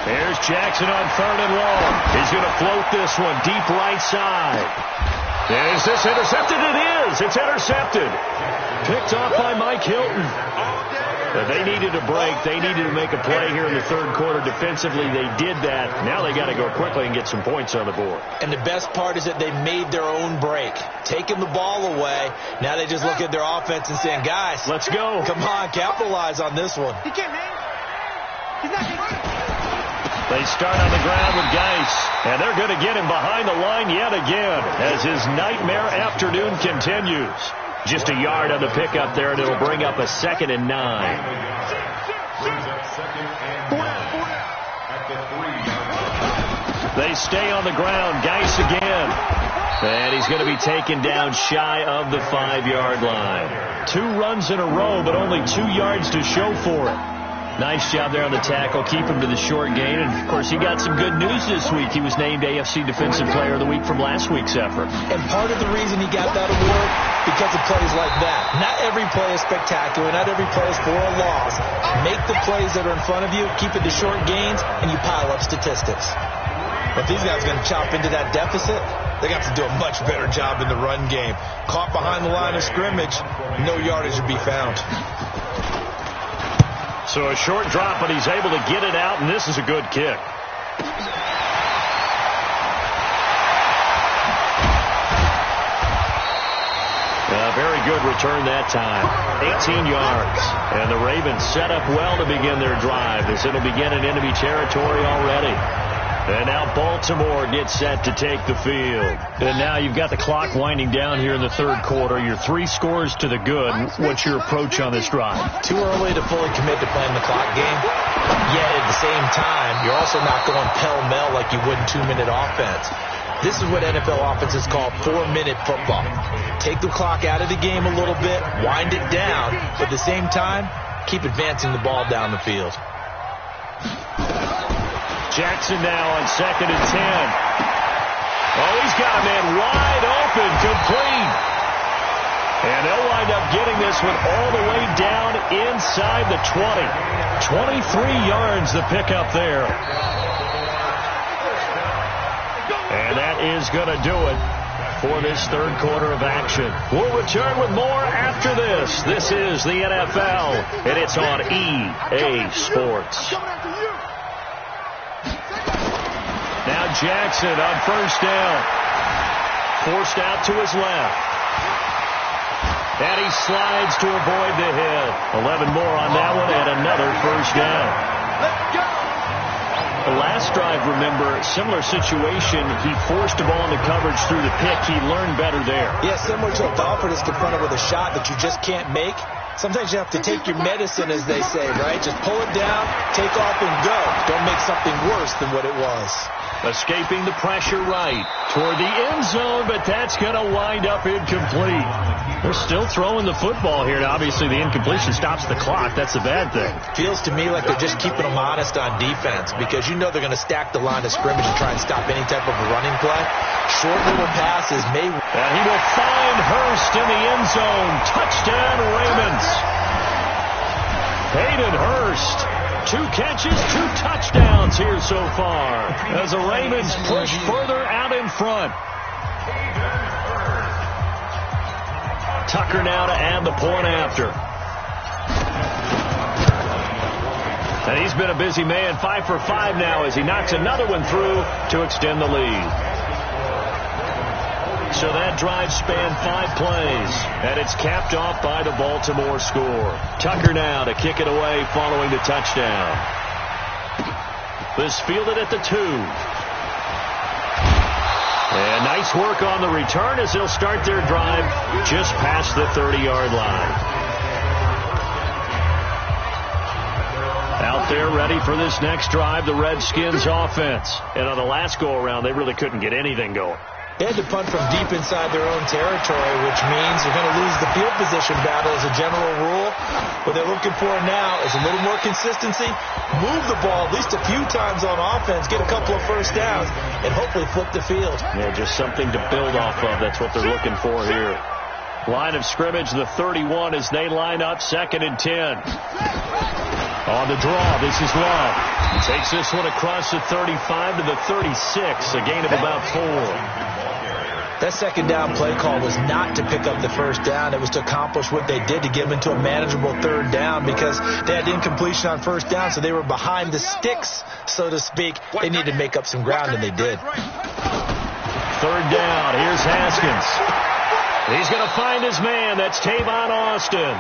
[SPEAKER 2] There's Jackson on 3rd and long. He's going to float this one deep right side. Is this intercepted? It is. It's intercepted. Picked off by Mike Hilton. But they needed a break. They needed to make a play here in the 3rd quarter. Defensively, they did that. Now they got to go quickly and get some points on the board.
[SPEAKER 3] And the best part is that they made their own break. Taking the ball away. Now they just look at their offense and saying, guys,
[SPEAKER 2] let's go.
[SPEAKER 3] Come on, capitalize on this one.
[SPEAKER 1] He can't hang. He's not getting...
[SPEAKER 2] They start on the ground with Geis, and they're going to get him behind the line yet again as his nightmare afternoon continues. Just a yard on the pickup there, and it'll bring up a 2nd and 9. They stay on the ground. Geis again. And he's going to be taken down shy of the 5-yard line. 2 runs in a row, but only 2 yards to show for it. Nice job there on the tackle. Keep him to the short gain. And, of course, he got some good news this week. He was named AFC Defensive Player of the Week from last week's effort.
[SPEAKER 3] And part of the reason he got that award, because of plays like that. Not every play is spectacular. Not every play is for a loss. Make the plays that are in front of you, keep it to short gains, and you pile up statistics. But these guys are going to chop into that deficit. They got to do a much better job in the run game. Caught behind the line of scrimmage, no yardage to be found.
[SPEAKER 2] So a short drop, but he's able to get it out, and this is a good kick. Very good return that time. 18 yards. And the Ravens set up well to begin their drive, as it'll begin in enemy territory already. And now Baltimore gets set to take the field. And now you've got the clock winding down here in the third quarter. You're 3 scores to the good. What's your approach on this drive?
[SPEAKER 3] Too early to fully commit to playing the clock game. Yet at the same time, you're also not going pell-mell like you would in 2-minute offense. This is what NFL offenses call 4-minute football. Take the clock out of the game a little bit, wind it down, but at the same time, keep advancing the ball down the field.
[SPEAKER 2] Jackson now on 2nd and 10. Oh, he's got a man wide open, complete. And they'll wind up getting this one all the way down inside the 20. 23 yards the pickup there. And that is going to do it for this third quarter of action. We'll return with more after this. This is the NFL, and it's on EA Sports. Now Jackson on first down. Forced out to his left. And he slides to avoid the hit. 11 more on that one and another first down.
[SPEAKER 1] Let's go.
[SPEAKER 2] The last drive, remember, similar situation. He forced the ball into coverage through the pick. He learned better there.
[SPEAKER 3] Yeah, similar to a golfer that's confronted with a shot that you just can't make. Sometimes you have to take your medicine, as they say, right? Just pull it down, take off, and go. Don't make something worse than what it was.
[SPEAKER 2] Escaping the pressure right toward the end zone, but that's going to wind up incomplete. They're still throwing the football here. Now, obviously, the incompletion stops the clock. That's a bad thing.
[SPEAKER 3] Feels to me like they're just keeping them honest on defense, because you know they're going to stack the line of scrimmage and try and stop any type of a running play. Short little passes may...
[SPEAKER 2] And he will find Hurst in the end zone. Touchdown, Ravens. Hayden Hurst. 2 catches, 2 touchdowns here so far, as the Ravens push further out in front. Tucker now to add the point after. And he's been a busy man, 5 for 5 now, as he knocks another one through to extend the lead. So that drive spanned 5 plays, and it's capped off by the Baltimore score. Tucker now to kick it away following the touchdown. This fielded at the 2. And nice work on the return as they'll start their drive just past the 30-yard line. Out there ready for this next drive, the Redskins offense. And on the last go-around, they really couldn't get anything going.
[SPEAKER 3] They had to punt from deep inside their own territory, which means they're going to lose the field position battle as a general rule. What they're looking for now is a little more consistency, move the ball at least a few times on offense, get a couple of first downs, and hopefully flip the field.
[SPEAKER 2] Yeah, just something to build off of. That's what they're looking for here. Line of scrimmage, the 31, as they line up 2nd and 10. On the draw, this is Love. Takes this one across the 35 to the 36, a gain of about 4.
[SPEAKER 3] That second down play call was not to pick up the first down. It was to accomplish what they did, to get them into a manageable third down, because they had incompletion on first down, so they were behind the sticks, so to speak. They needed to make up some ground, and they did.
[SPEAKER 2] 3rd down. Here's Haskins. He's going to find his man. That's Tavon Austin.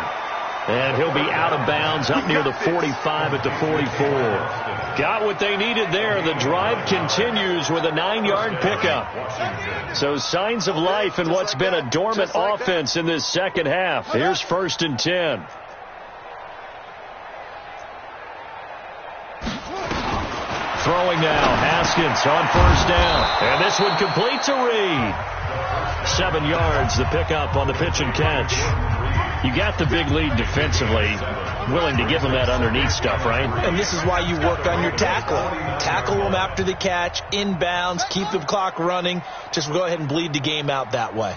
[SPEAKER 2] And he'll be out of bounds up near the 45 at the 44. Got what they needed there. The drive continues with a 9-yard pickup. So signs of life in what's been a dormant offense in this second half. Here's 1st and 10. throwing now. Haskins on first down. And this one complete to Reed. 7 yards, the pickup on the pitch and catch. You got the big lead defensively. Willing to give them that underneath stuff, right?
[SPEAKER 3] And this is why you work on your tackling. Tackle them after the catch, inbounds, keep the clock running. Just go ahead and bleed the game out that way.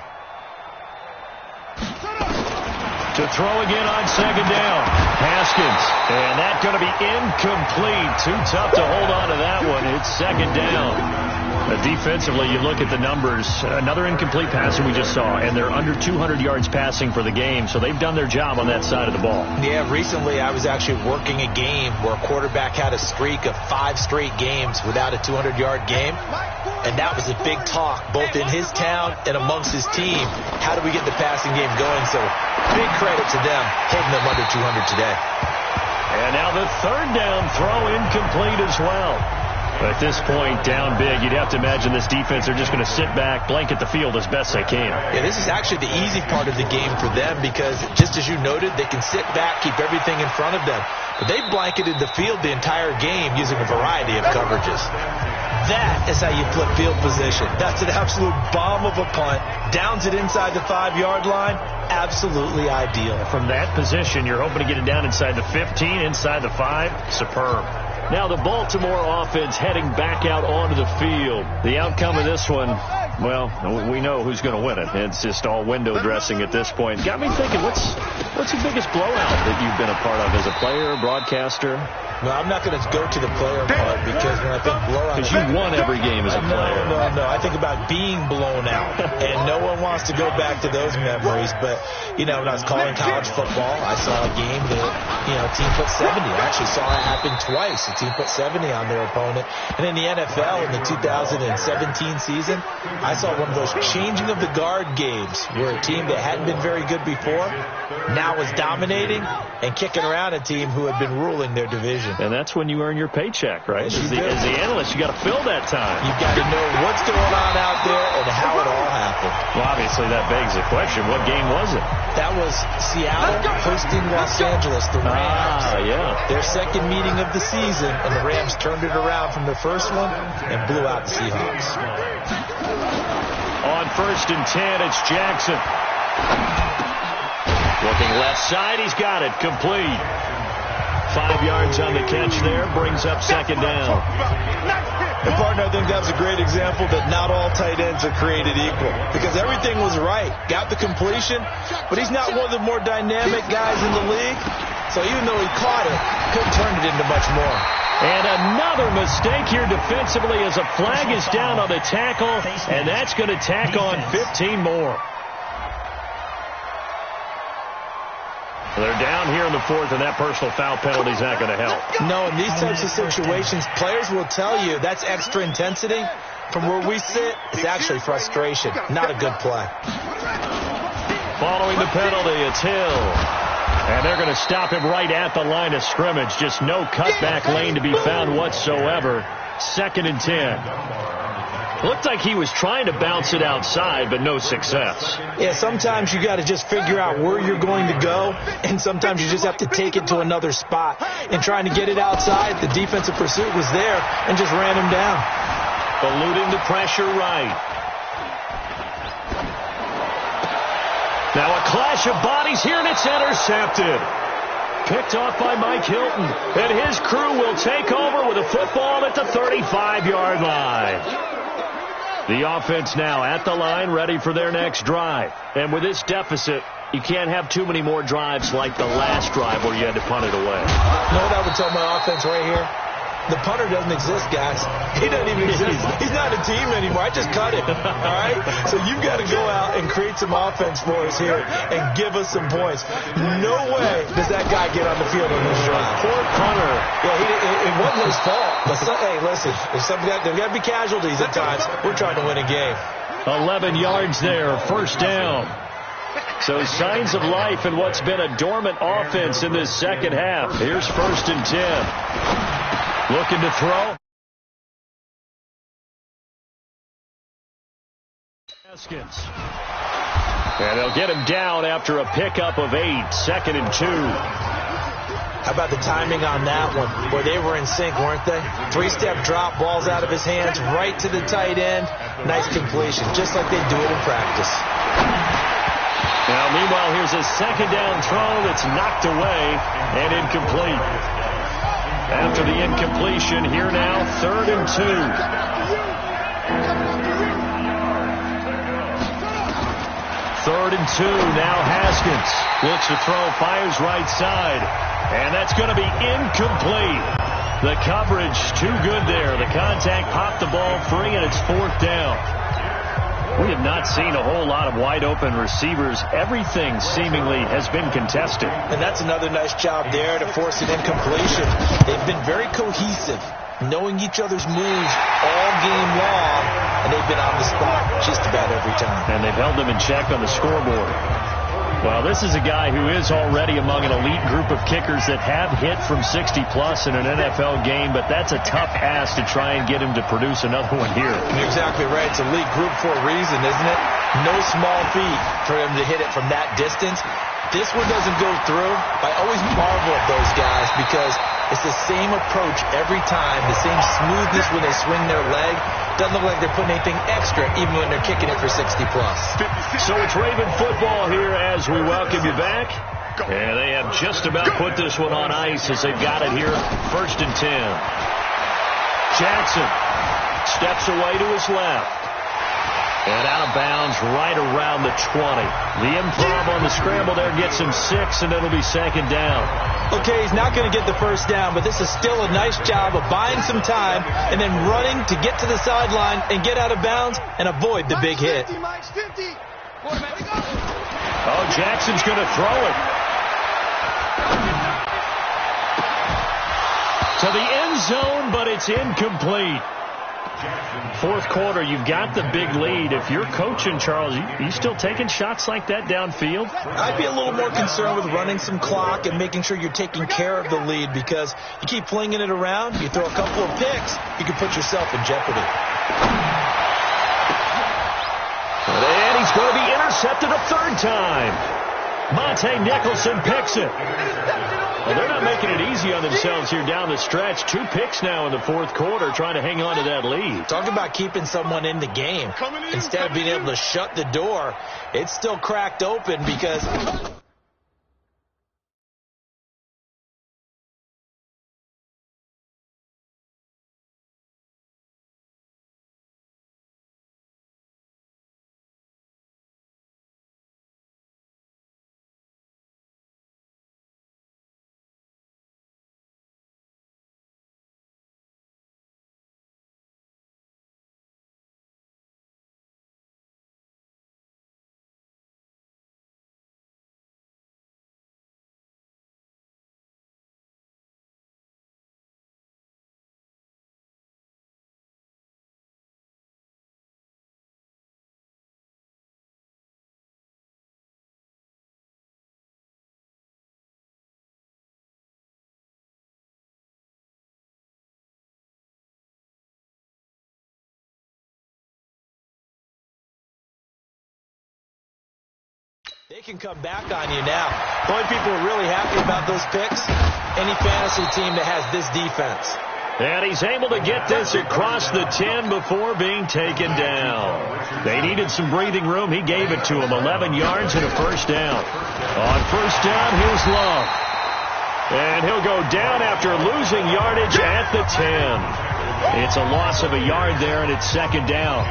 [SPEAKER 2] To throw again on second down. Haskins. And that's going to be incomplete. Too tough to hold on to that one. It's second down. Defensively, you look at the numbers. Another incomplete passer we just saw, and they're under 200 yards passing for the game, so they've done their job on that side of the ball.
[SPEAKER 3] Yeah, recently I was actually working a game where a quarterback had a streak of 5 straight games without a 200-yard game, and that was a big talk, both in his town and amongst his team. How do we get the passing game going? So big credit to them, holding them under 200 today.
[SPEAKER 2] And now the third down throw incomplete as well. At this point, down big, you'd have to imagine this defense are just going to sit back, blanket the field as best they can.
[SPEAKER 3] Yeah, this is actually the easy part of the game for them because, just as you noted, they can sit back, keep everything in front of them. But they blanketed the field the entire game using a variety of coverages. That is how you flip field position. That's an absolute bomb of a punt. Downs it inside the 5-yard line. Absolutely ideal.
[SPEAKER 2] From that position, you're hoping to get it down inside the 15, inside the 5. Superb. Now the Baltimore offense heading back out onto the field. The outcome of this one, well, we know who's going to win it. It's just all window dressing at this point. Got me thinking, what's the biggest blowout that you've been a part of as a player, broadcaster?
[SPEAKER 3] No, I'm not going to go to the player part because when I think blowout...
[SPEAKER 2] Because you won every game as a player.
[SPEAKER 3] No. I think about being blown out, and no one wants to go back to those memories. But, when I was calling college football, I saw a game that, a team put 70. I actually saw it happen twice. A team put 70 on their opponent. And in the NFL, in the 2017 season, I saw one of those changing of the guard games where a team that hadn't been very good before now was dominating and kicking around a team who had been ruling their division.
[SPEAKER 2] And that's when you earn your paycheck, right?
[SPEAKER 3] Yes,
[SPEAKER 2] as the analyst, you got to fill that time.
[SPEAKER 3] You've got to know what's going on out there and how it all happened.
[SPEAKER 2] Well, obviously, that begs the question, what game was it?
[SPEAKER 3] That was Seattle hosting Los Angeles, the Rams.
[SPEAKER 2] Yeah.
[SPEAKER 3] Their second meeting of the season, and the Rams turned it around from the first one and blew out the Seahawks.
[SPEAKER 2] On 1st and 10, it's Jackson. Looking left side, he's got it, complete. 5 yards on the catch there, brings up second down.
[SPEAKER 3] And, partner, I think that's a great example that not all tight ends are created equal because everything was right. Got the completion, but he's not one of the more dynamic guys in the league. So even though he caught it, couldn't turn it into much more.
[SPEAKER 2] And another mistake here defensively as a flag is down on the tackle, and that's going to tack on 15 more. They're down here in the 4th, and that personal foul penalty is not going to help.
[SPEAKER 3] No, in these types of situations, players will tell you that's extra intensity. From where we sit, it's actually frustration. Not a good play.
[SPEAKER 2] Following the penalty, it's Hill. And they're going to stop him right at the line of scrimmage. Just no cutback lane to be found whatsoever. 2nd and 10. Looked like he was trying to bounce it outside, but no success.
[SPEAKER 3] Yeah, sometimes you got to just figure out where you're going to go, and sometimes you just have to take it to another spot. And trying to get it outside, the defensive pursuit was there and just ran him down.
[SPEAKER 2] Eluding the pressure right. Now a clash of bodies here, and it's intercepted. Picked off by Mike Hilton, and his crew will take over with a football at the 35-yard line. The offense now at the line, ready for their next drive. And with this deficit, you can't have too many more drives like the last drive where you had to punt it away.
[SPEAKER 3] You know what I would tell my offense right here? The punter doesn't exist, guys. He doesn't even exist. He's not a team anymore. I just cut him. All right? So you've got to go out and create some offense for us here and give us some points. No way does that guy get on the field on this drive.
[SPEAKER 2] Poor punter.
[SPEAKER 3] Yeah, it wasn't his fault. But hey, listen, there's got to be casualties at times. We're trying to win a game.
[SPEAKER 2] 11 yards there, 1st down. So signs of life in what's been a dormant offense in this second half. Here's 1st and 10. Looking to throw. Haskins. And they'll get him down after a pickup of 8. 2nd and 2.
[SPEAKER 3] How about the timing on that one? Boy, they were in sync, weren't they? 3-step drop, balls out of his hands, right to the tight end. Nice completion, just like they do it in practice.
[SPEAKER 2] Now, meanwhile, here's a second down throw that's knocked away and incomplete. After the incompletion, here now, 3rd and 2. 3rd and 2, now Haskins looks to throw, fires right side, and that's going to be incomplete. The coverage too good there. The contact popped the ball free, and it's 4th down. We have not seen a whole lot of wide-open receivers. Everything seemingly has been contested.
[SPEAKER 3] And that's another nice job there to force an incompletion. They've been very cohesive, knowing each other's moves all game long, and they've been on the spot just about every time.
[SPEAKER 2] And they've held them in check on the scoreboard. Well, this is a guy who is already among an elite group of kickers that have hit from 60-plus in an NFL game, but that's a tough ask to try and get him to produce another one here.
[SPEAKER 3] You're exactly right. It's elite group for a reason, isn't it? No small feat for him to hit it from that distance. This one doesn't go through. I always marvel at those guys because it's the same approach every time, the same smoothness when they swing their leg. Doesn't look like they're putting anything extra even when they're kicking it for 60-plus.
[SPEAKER 2] So it's Raven football here as we welcome you back. And they have just about put this one on ice as they've got it here, 1st and 10. Jackson steps away to his left. And out of bounds right around the 20. The improv on the scramble there gets him 6, and it'll be 2nd down.
[SPEAKER 3] Okay, he's not going to get the 1st down, but this is still a nice job of buying some time and then running to get to the sideline and get out of bounds and avoid the big hit.
[SPEAKER 2] Oh, Jackson's going to throw it. To the end zone, but it's incomplete. 4th quarter, you've got the big lead. If you're coaching, Charles, you still taking shots like that downfield?
[SPEAKER 3] I'd be a little more concerned with running some clock and making sure you're taking care of the lead, because you keep flinging it around, you throw a couple of picks, you can put yourself in jeopardy.
[SPEAKER 2] And he's going to be intercepted a 3rd time. Monte Nicholson picks it. Well, they're not making it easy on themselves here down the stretch. 2 picks now in the 4th quarter, trying to hang on to that lead.
[SPEAKER 3] Talk about keeping someone in the game. Instead of being able to shut the door, it's still cracked open because... They can come back on you now. The only people who are really happy about those picks, any fantasy team that has this defense.
[SPEAKER 2] And he's able to get this across the 10 before being taken down. They needed some breathing room. He gave it to him. 11 yards and a 1st down. On 1st down, here's Love. And he'll go down after losing yardage at the 10. It's a loss of a yard there, and it's 2nd down.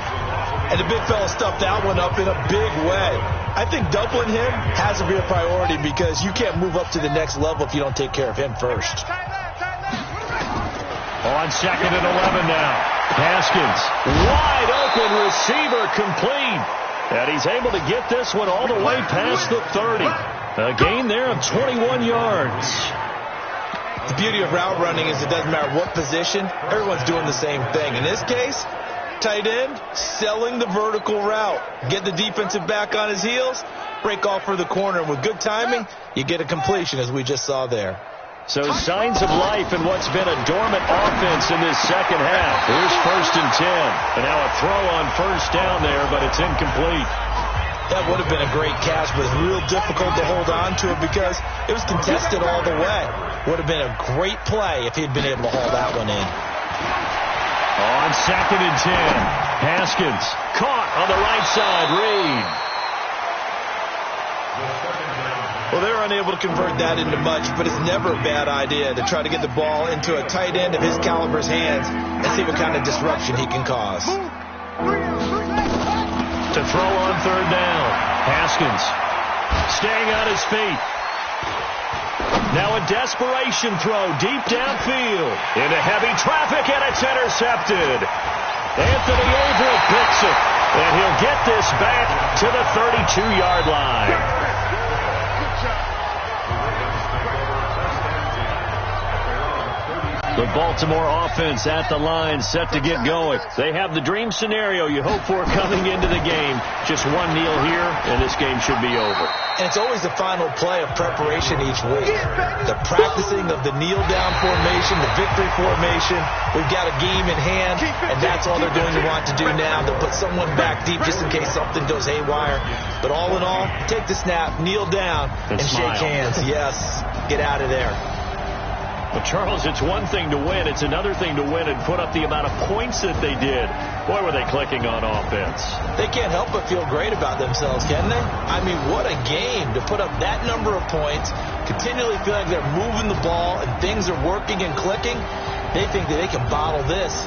[SPEAKER 3] And the big fella stuffed that one up in a big way. I think doubling him has to be a priority because you can't move up to the next level if you don't take care of him first.
[SPEAKER 2] On 2nd and 11 now. Haskins, wide open receiver, complete. And he's able to get this one all the way past the 30. A gain there of 21 yards.
[SPEAKER 3] The beauty of route running is it doesn't matter what position. Everyone's doing the same thing. In this case, tight end, selling the vertical route. Get the defensive back on his heels, break off for the corner. And with good timing, you get a completion, as we just saw there.
[SPEAKER 2] So signs of life in what's been a dormant offense in this 2nd half. Here's 1st and 10. And now a throw on 1st down there, but it's incomplete.
[SPEAKER 3] That would have been a great catch, but it's real difficult to hold on to it because it was contested all the way. Would have been a great play if he'd been able to haul that one in.
[SPEAKER 2] On 2nd and 10, Haskins caught on the right side. Reed.
[SPEAKER 3] Well, they're unable to convert that into much, but it's never a bad idea to try to get the ball into a tight end of his caliber's hands and see what kind of disruption he can cause.
[SPEAKER 2] To throw on 3rd down, Haskins staying on his feet. Now a desperation throw deep downfield into heavy traffic, and it's intercepted. Anthony Ogfl picks it, and he'll get this back to the 32-yard line. The Baltimore offense at the line, set to get going. They have the dream scenario you hope for coming into the game. Just one kneel here, and this game should be over.
[SPEAKER 3] And it's always the final play of preparation each week. The practicing of the kneel-down formation, the victory formation. We've got a game in hand, and that's all they're going to want to do now. They'll put someone back deep just in case something goes haywire. But all in all, take the snap, kneel down, and shake hands. Yes, get out of there.
[SPEAKER 2] Well, Charles, it's one thing to win. It's another thing to win and put up the amount of points that they did. Boy, were they clicking on offense.
[SPEAKER 3] They can't help but feel great about themselves, can they? I mean, what a game to put up that number of points, continually feel like they're moving the ball and things are working and clicking. They think that they can bottle this